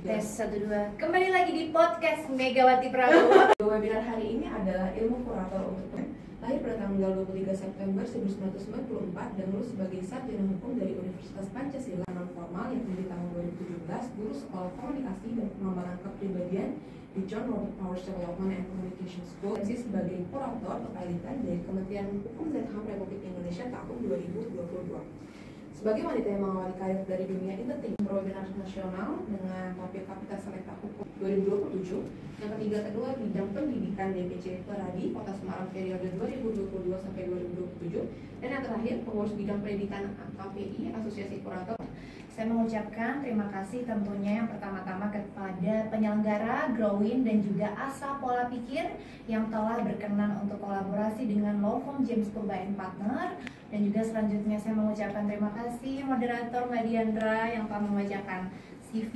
Tes 1 2. Kembali lagi di podcast Megawati Prabowo. Webinar hari ini adalah ilmu kurator untuk lahir pada tanggal 23 September 1994 dan lulus sebagai sarjana hukum dari Universitas Pancasila non formal yang di tahun 2017, guru sekolah komunikasi dan pengembangan kepribadian di John Robert Powers Development and Communication School, dan sebagai kurator kepailitan dari Kementerian Hukum dan HAM Republik Indonesia tahun 2022. Sebagai wanita yang mengawali karir dari dunia entertainment, webinar nasional dengan topik Kapita Selekta Hukum 2027. Yang kedua bidang pendidikan DPC Peradi Kota Semarang periode 2022 sampai 2027. Dan yang terakhir pengurus bidang pendidikan KPI Asosiasi Kurator. Saya mengucapkan terima kasih tentunya yang pertama-tama kepada penyelenggara Growin dan juga Asa Pola Pikir yang telah berkenan untuk kolaborasi dengan Law Firm James Purba & Partner. Dan juga selanjutnya saya mengucapkan terima kasih moderator Mbak Diandra yang telah membacakan CV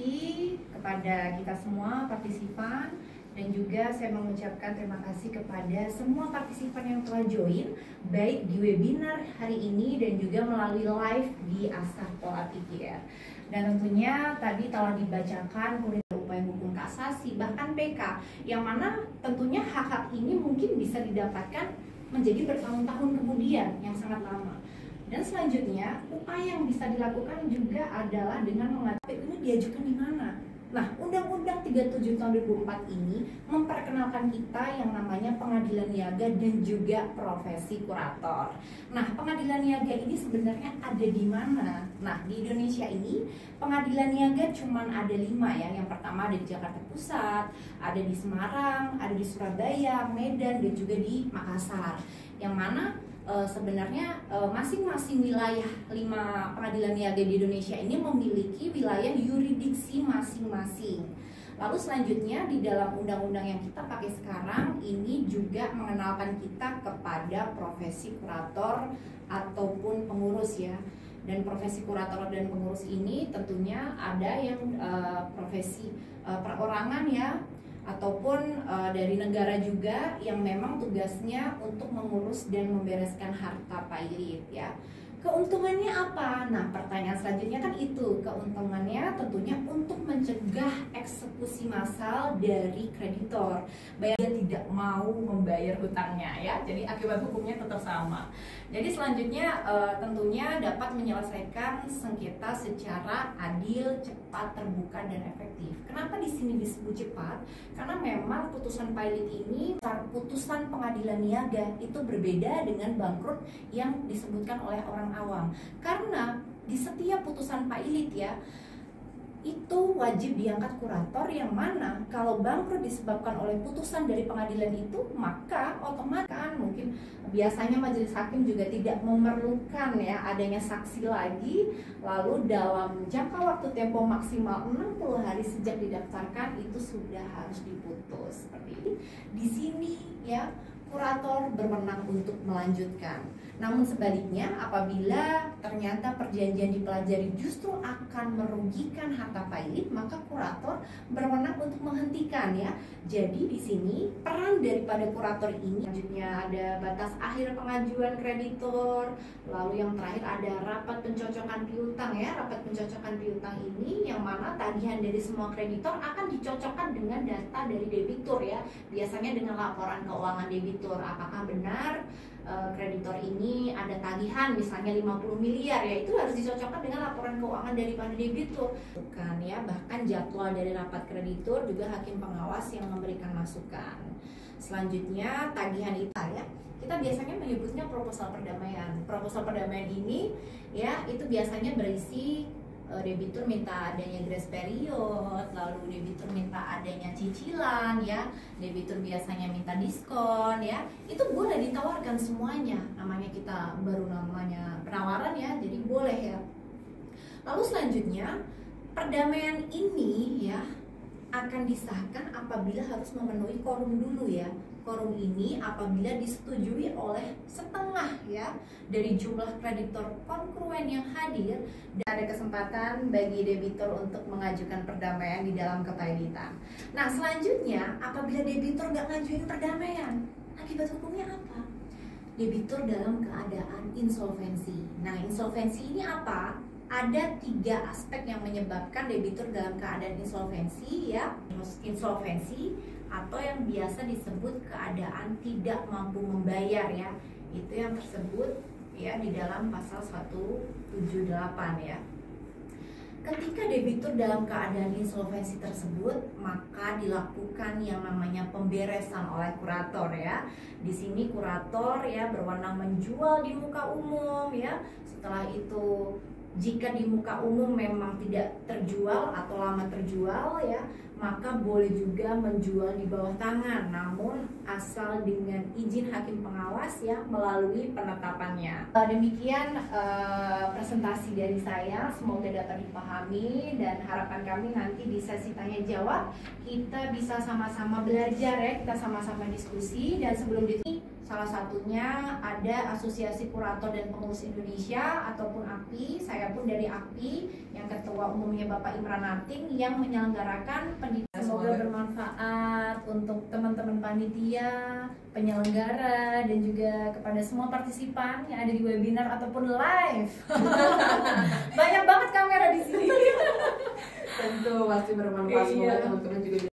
kepada kita semua partisipan. Dan juga saya mengucapkan terima kasih kepada semua partisipan yang telah join baik di webinar hari ini dan juga melalui live di Asa Pola Pikir. Dan tentunya tadi telah dibacakan kurikulum upaya hukum kasasi bahkan PK, yang mana tentunya hak-hak ini mungkin bisa didapatkan menjadi bertahun-tahun kemudian yang sangat lama. Dan selanjutnya upaya yang bisa dilakukan juga adalah dengan mengatakan ini diajukan di mana. Nah, Undang-Undang 37 tahun 2004 ini memperkenalkan kita yang namanya pengadilan niaga dan juga profesi kurator. Nah, pengadilan niaga ini sebenarnya ada di mana? Nah, di Indonesia ini pengadilan niaga cuma ada 5 ya. Yang pertama ada di Jakarta Pusat, ada di Semarang, ada di Surabaya, Medan, dan juga di Makassar. Yang mana sebenarnya masing-masing wilayah 5 pengadilan niaga di Indonesia ini memiliki wilayah yurisdiksi masing-masing. Lalu selanjutnya di dalam undang-undang yang kita pakai sekarang ini juga mengenalkan kita kepada profesi kurator ataupun pengurus ya. Dan profesi kurator dan pengurus ini tentunya ada yang profesi perorangan ya, ataupun dari negara juga yang memang tugasnya untuk mengurus dan membereskan harta pailit ya. Keuntungannya apa? Nah, pertanyaan selanjutnya kan itu. Keuntungannya tentunya untuk mencegah eksekusi massal dari kreditor. Dia tidak mau membayar hutangnya ya. Jadi akibat hukumnya tetap sama. Jadi selanjutnya tentunya dapat menyelesaikan sengketa secara adil, cepat, terbuka, dan efektif. Kenapa di sini disebut cepat? Karena memang putusan pailit ini, putusan pengadilan niaga itu berbeda dengan bangkrut yang disebutkan oleh orang awam. Karena di setiap putusan pailit ya, itu wajib diangkat kurator, yang mana kalau bangkrut disebabkan oleh putusan dari pengadilan itu, maka otomatis mungkin biasanya majelis hakim juga tidak memerlukan ya adanya saksi lagi. Lalu dalam jangka waktu tempo maksimal 60 hari sejak didaftarkan itu sudah harus diputus. Seperti ini. Di sini ya kurator berwenang untuk melanjutkan. Namun sebaliknya, apabila ternyata perjanjian dipelajari justru akan merugikan harta pailit, maka kurator berwenang untuk menghentikan ya. Jadi di sini peran daripada kurator ini, selanjutnya ada batas akhir pengajuan kreditor, lalu yang terakhir ada rapat pencocokan piutang ya. Rapat pencocokan piutang ini yang mana tagihan dari semua kreditor akan dicocokkan dengan data dari debitur ya. Biasanya dengan laporan keuangan debitur, apakah benar kreditor ini ada tagihan misalnya 50 miliar ya, itu harus dicocokkan dengan laporan keuangan daripada debitur. Bukan ya, bahkan jadwal dari rapat kreditur juga hakim pengawas yang memberikan masukan. Selanjutnya tagihan itu ya, kita biasanya menyebutnya proposal perdamaian. Proposal perdamaian ini ya itu biasanya berisi debitur minta adanya grace period, lalu debitur minta adanya cicilan ya, debitur biasanya minta diskon ya, itu boleh ditawarkan semuanya. Namanya kita baru namanya penawaran ya, jadi boleh ya. Lalu selanjutnya perdamaian ini ya akan disahkan apabila harus memenuhi quorum dulu ya. Quorum ini apabila disetujui oleh setengah ya dari jumlah kreditor kongruen yang hadir, dan ada kesempatan bagi debitur untuk mengajukan perdamaian di dalam kepailitan. Nah selanjutnya apabila debitur nggak ngajuin perdamaian, akibat hukumnya apa? Debitur dalam keadaan insolvensi. Nah insolvensi ini apa? ada 3 aspek yang menyebabkan debitur dalam keadaan insolvensi ya. Insolvensi atau yang biasa disebut keadaan tidak mampu membayar ya. Itu yang tersebut ya di dalam pasal 178 ya. Ketika debitur dalam keadaan insolvensi tersebut, maka dilakukan yang namanya pemberesan oleh kurator ya. Di sini kurator ya berwenang menjual di muka umum ya. Setelah itu jika di muka umum memang tidak terjual atau lama terjual ya, maka boleh juga menjual di bawah tangan, namun asal dengan izin hakim pengawas ya melalui penetapannya. Demikian presentasi dari saya, semoga dapat dipahami dan harapan kami nanti di sesi tanya jawab kita bisa sama-sama belajar ya, kita sama-sama diskusi. Dan sebelum itu salah satunya ada Asosiasi Kurator dan Pengurus Indonesia ataupun AKPI. Saya pun dari AKPI yang ketua umumnya Bapak Imran Nating yang menyelenggarakan pendidikan. Semoga bermanfaat untuk teman-teman panitia, penyelenggara, dan juga kepada semua partisipan yang ada di webinar ataupun live. Banyak banget kamera di sini. Tentu pasti bermanfaat. Semoga teman-teman juga